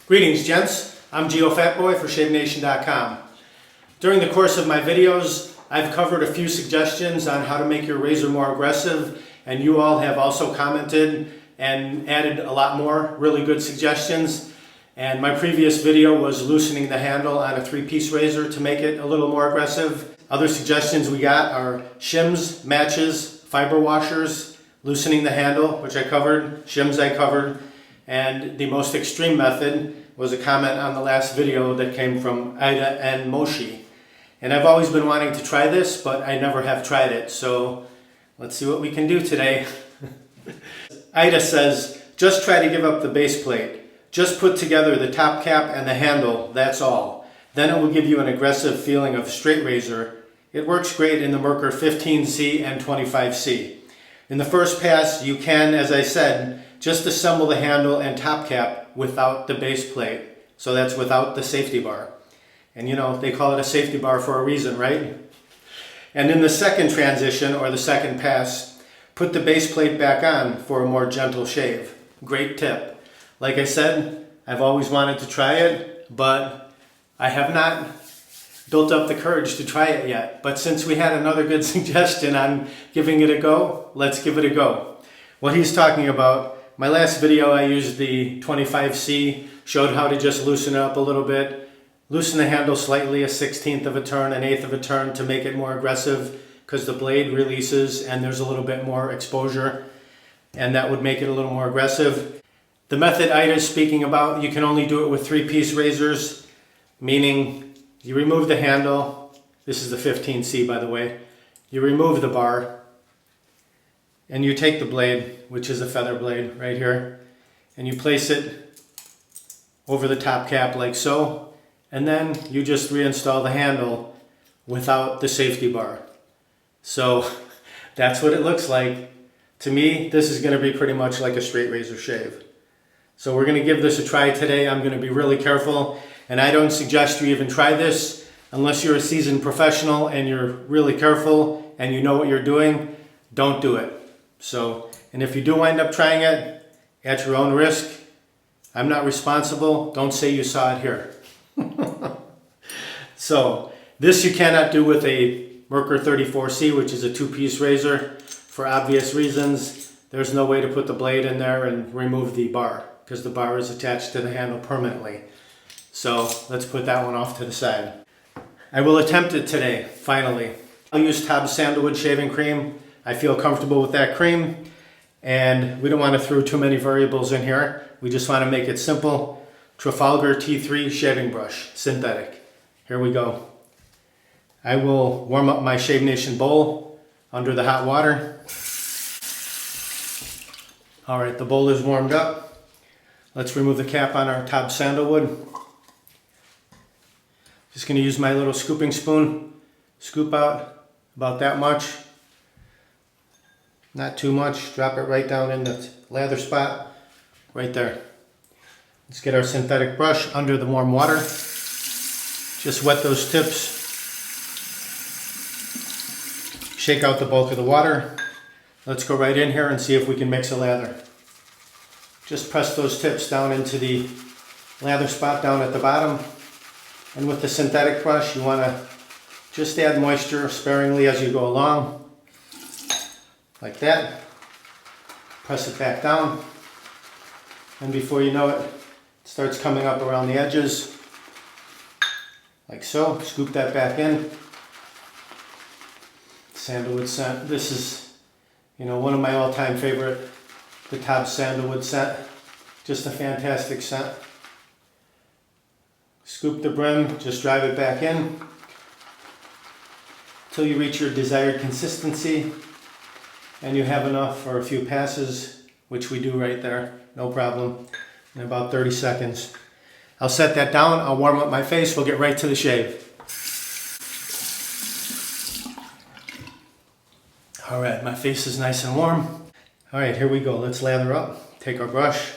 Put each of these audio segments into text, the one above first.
Greetings, gents. I'm Geofatboy for ShaveNation.com. During the course of my videos, I've covered a few suggestions on how to make your razor more aggressive, and you all have also commented and added a lot more really good suggestions. And my previous video was loosening the handle on a 3-piece razor to make it a little more aggressive. Other suggestions we got are shims, matches, fiber washers, loosening the handle, which I covered, shims I covered, and the most extreme method was a comment on the last video that came from Ida and Moshi. And I've always been wanting to try this, but I never have tried it, so let's see what we can do today. Ida says, just try to give up the base plate. Just put together the top cap and the handle, that's all. Then it will give you an aggressive feeling of straight razor. It works great in the Merkur 15C and 25C. In the first pass, you can, as I said, just assemble the handle and top cap without the base plate. So that's without the safety bar. And you know, they call it a safety bar for a reason, right? And in the second transition, or the second pass, put the base plate back on for a more gentle shave. Great tip. Like I said, I've always wanted to try it, but I have not built up the courage to try it yet. But since we had another good suggestion on giving it a go, let's give it a go. What he's talking about, my last video I used the 25C, showed how to just loosen it up a little bit, loosen the handle slightly, a 1/16 of a turn, an 1/8 of a turn to make it more aggressive because the blade releases and there's a little bit more exposure, and that would make it a little more aggressive. The method Ida is speaking about, you can only do it with 3-piece razors, meaning you remove the handle. This is the 15C, by the way. You remove the bar, and you take the blade, which is a feather blade right here, and you place it over the top cap like so, and then you just reinstall the handle without the safety bar. So that's what it looks like. To me, this is going to be pretty much like a straight razor shave. So we're going to give this a try today. I'm going to be really careful, and I don't suggest you even try this unless you're a seasoned professional and you're really careful and you know what you're doing. Don't do it. So, and if you do wind up trying it at your own risk, I'm not responsible. Don't say you saw it here. So this you cannot do with a Merkur 34C, which is a 2-piece razor, for obvious reasons. There's no way to put the blade in there and remove the bar, because the bar is attached to the handle permanently. So let's put that one off to the side. I will attempt it today, finally. I'll use Todd's Sandalwood Shaving Cream. I feel comfortable with that cream, and we don't want to throw too many variables in here. We just want to make it simple. Trafalgar T3 shaving brush, synthetic. Here we go. I will warm up my Shave Nation bowl under the hot water. All right, the bowl is warmed up. Let's remove the cap on our Todd Sandalwood. Just going to use my little scooping spoon. Scoop out about that much. Not too much. Drop it right down in the lather spot. Right there. Let's get our synthetic brush under the warm water. Just wet those tips. Shake out the bulk of the water. Let's go right in here and see if we can mix a lather. Just press those tips down into the lather spot down at the bottom. And with the synthetic brush, you want to just add moisture sparingly as you go along. Like that. Press it back down. And before you know it, it starts coming up around the edges. Like so. Scoop that back in. Sandalwood scent. This is, you know, one of my all-time favorite, the Todd Sandalwood scent. Just a fantastic scent. Scoop the brim, just drive it back in until you reach your desired consistency, and you have enough for a few passes, which we do right there, no problem, in about 30 seconds. I'll set that down, I'll warm up my face, we'll get right to the shave. All right, my face is nice and warm. All right, here we go. Let's lather up. Take our brush.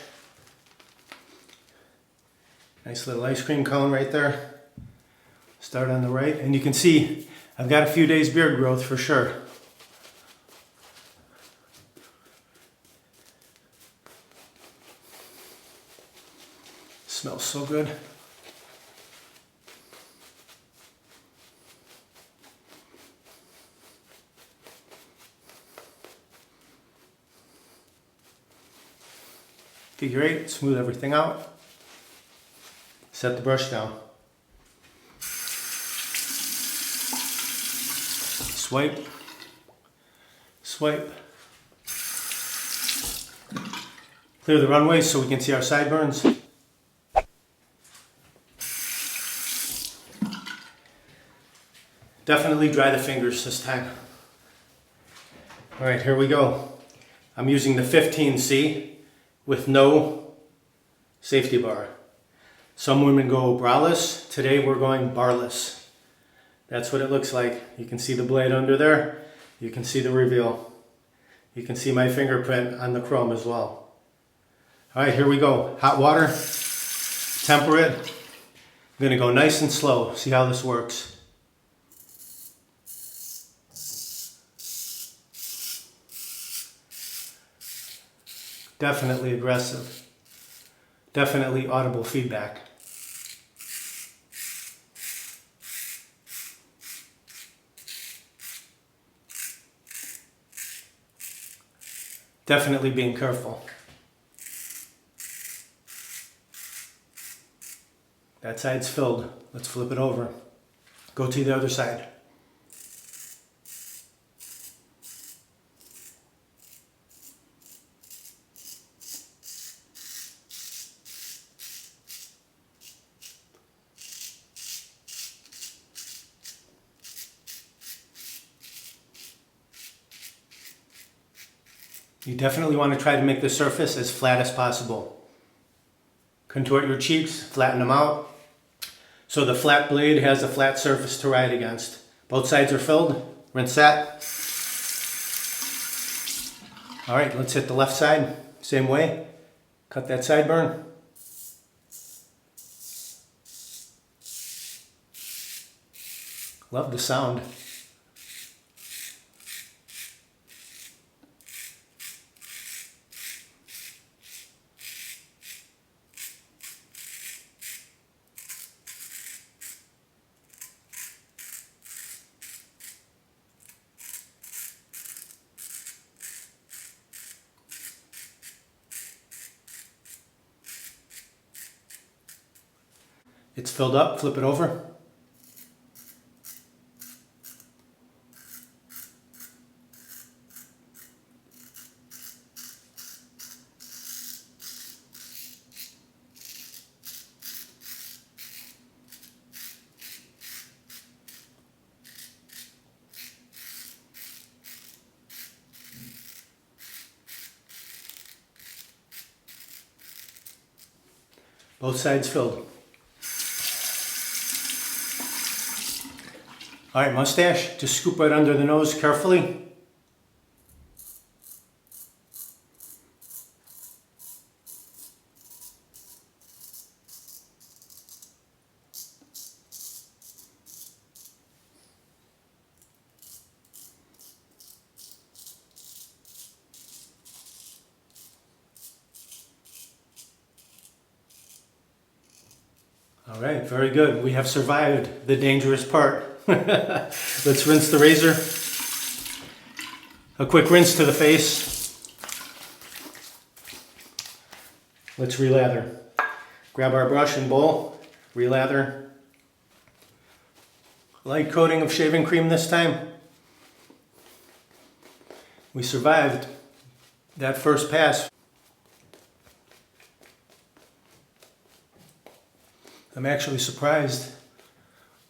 Nice little ice cream cone right there. Start on the right, and you can see I've got a few days beard growth for sure. smells so good. Figure 8, smooth everything out. Set the brush down. Swipe, swipe. Clear the runway so we can see our sideburns. Definitely dry the fingers this time. All right, here we go. I'm using the 15C with no safety bar. Some women go braless. Today we're going barless. That's what it looks like. You can see the blade under there. You can see the reveal. You can see my fingerprint on the chrome as well. All right, here we go. Hot water, temper it. I'm gonna go nice and slow. See how this works. Definitely aggressive. Definitely audible feedback. Definitely being careful. That side's filled. Let's flip it over. Go to the other side. You definitely want to try to make the surface as flat as possible. Contort your cheeks, flatten them out, so the flat blade has a flat surface to ride against. Both sides are filled. Rinse that. All right, let's hit the left side. Same way. Cut that sideburn. Love the sound. It's filled up, flip it over. Both sides filled. All right, mustache, just scoop right under the nose carefully. All right, very good. We have survived the dangerous part. Let's rinse the razor. A quick rinse to the face. Let's relather. Grab our brush and bowl, relather. Light coating of shaving cream this time. We survived that first pass. I'm actually surprised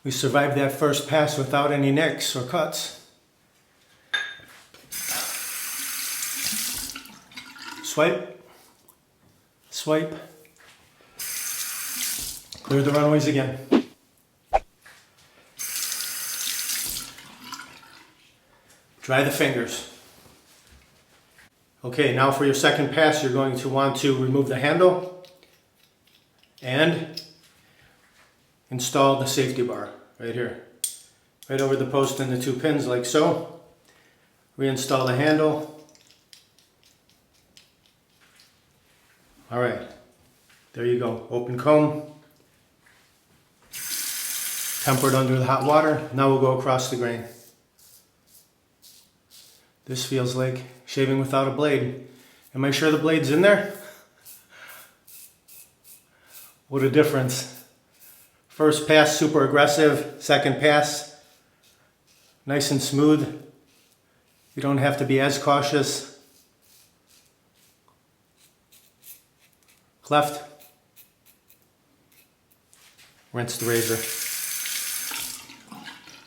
we survived that first pass without any nicks or cuts. Swipe, swipe, clear the runways again. Dry the fingers. Okay, now for your second pass, you're going to want to remove the handle and install the safety bar right here. Right over the post and the two pins like so. Reinstall the handle. All right, There you go. Open comb. Tempered under the hot water. Now we'll go across the grain. This feels like shaving without a blade. Am I sure the blade's in there? What a difference. First pass, super aggressive. Second pass, nice and smooth. You don't have to be as cautious. Cleft. Rinse the razor.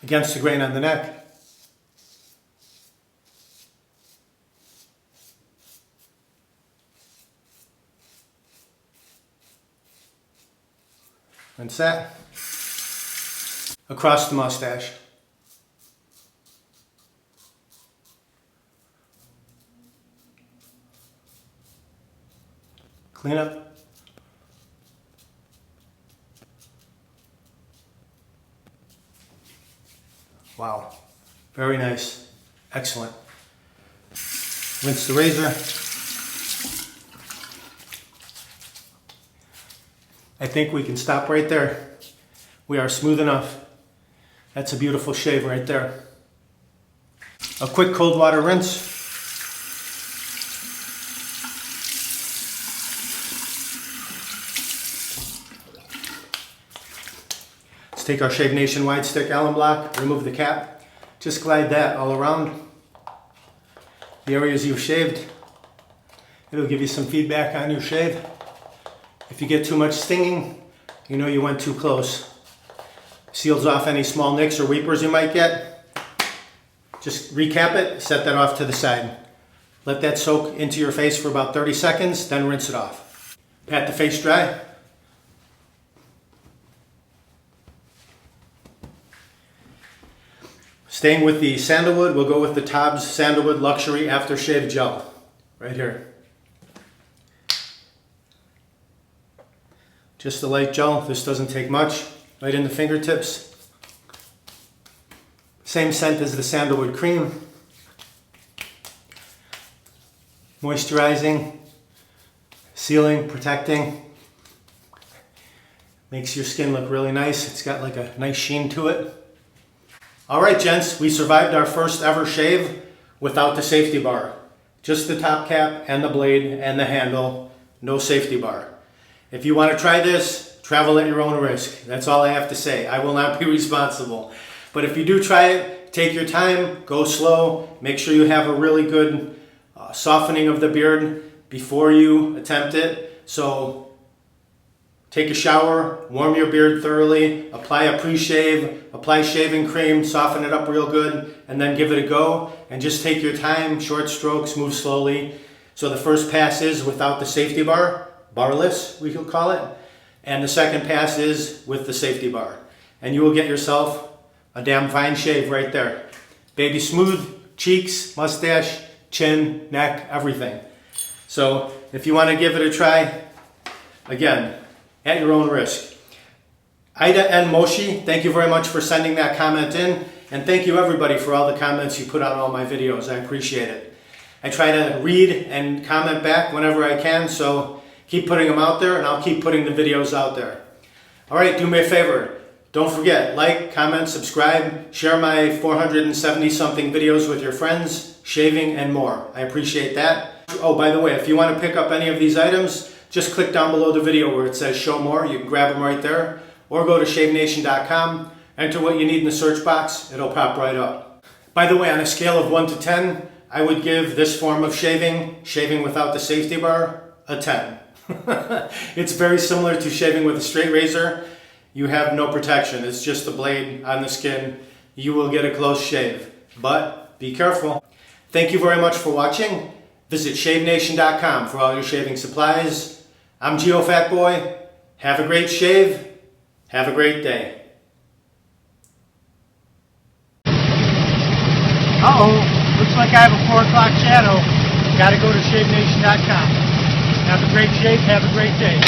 Against the grain on the neck. Rinse that. Across the mustache. Clean up. Wow. Very nice. Excellent. Rinse the razor. I think we can stop right there. We are smooth enough. That's a beautiful shave right there. A quick cold water rinse. Let's take our Shave Nation wide stick Allen block, remove the cap. Just glide that all around the areas you've shaved. It'll give you some feedback on your shave. If you get too much stinging, you know you went too close. Seals off any small nicks or weepers you might get. Just recap it, set that off to the side. Let that soak into your face for about 30 seconds, then rinse it off. Pat the face dry. Staying with the sandalwood, we'll go with the Tob's Sandalwood Luxury Aftershave Gel. Right here. Just a light gel, this doesn't take much. Right in the fingertips. Same scent as the sandalwood cream. Moisturizing, sealing, protecting. Makes your skin look really nice. It's got like a nice sheen to it. All right, gents, we survived our first ever shave without the safety bar. Just the top cap and the blade and the handle, no safety bar. If you want to try this, travel at your own risk. That's all I have to say. I will not be responsible. But if you do try it, take your time, go slow, make sure you have a really good softening of the beard before you attempt it. So take a shower, warm your beard thoroughly, apply a pre-shave, apply shaving cream, soften it up real good, and then give it a go. And just take your time, short strokes, move slowly. So the first pass is without the safety bar, barless we could call it. And the second pass is with the safety bar. And you will get yourself a damn fine shave right there. Baby smooth, cheeks, mustache, chin, neck, everything. So if you want to give it a try, again, at your own risk. Ida N. Moshi, thank you very much for sending that comment in. And thank you everybody for all the comments you put on all my videos. I appreciate it. I try to read and comment back whenever I can, so keep putting them out there and I'll keep putting the videos out there. All right, do me a favor. Don't forget, like, comment, subscribe, share my 470 something videos with your friends, shaving and more. I appreciate that. Oh, by the way, if you want to pick up any of these items, just click down below the video where it says show more. You can grab them right there. Or go to shavenation.com, enter what you need in the search box, it'll pop right up. By the way, on a scale of 1 to 10, I would give this form of shaving without the safety bar, a 10. It's very similar to shaving with a straight razor. You have no protection, it's just the blade on the skin. You will get a close shave, but be careful. Thank you very much for watching. Visit shavenation.com for all your shaving supplies. I'm Geofatboy. Have a great shave. Have a great day. Uh-oh, looks like I have a 4 o'clock shadow. Gotta go to shavenation.com. Have a great shave, have a great day.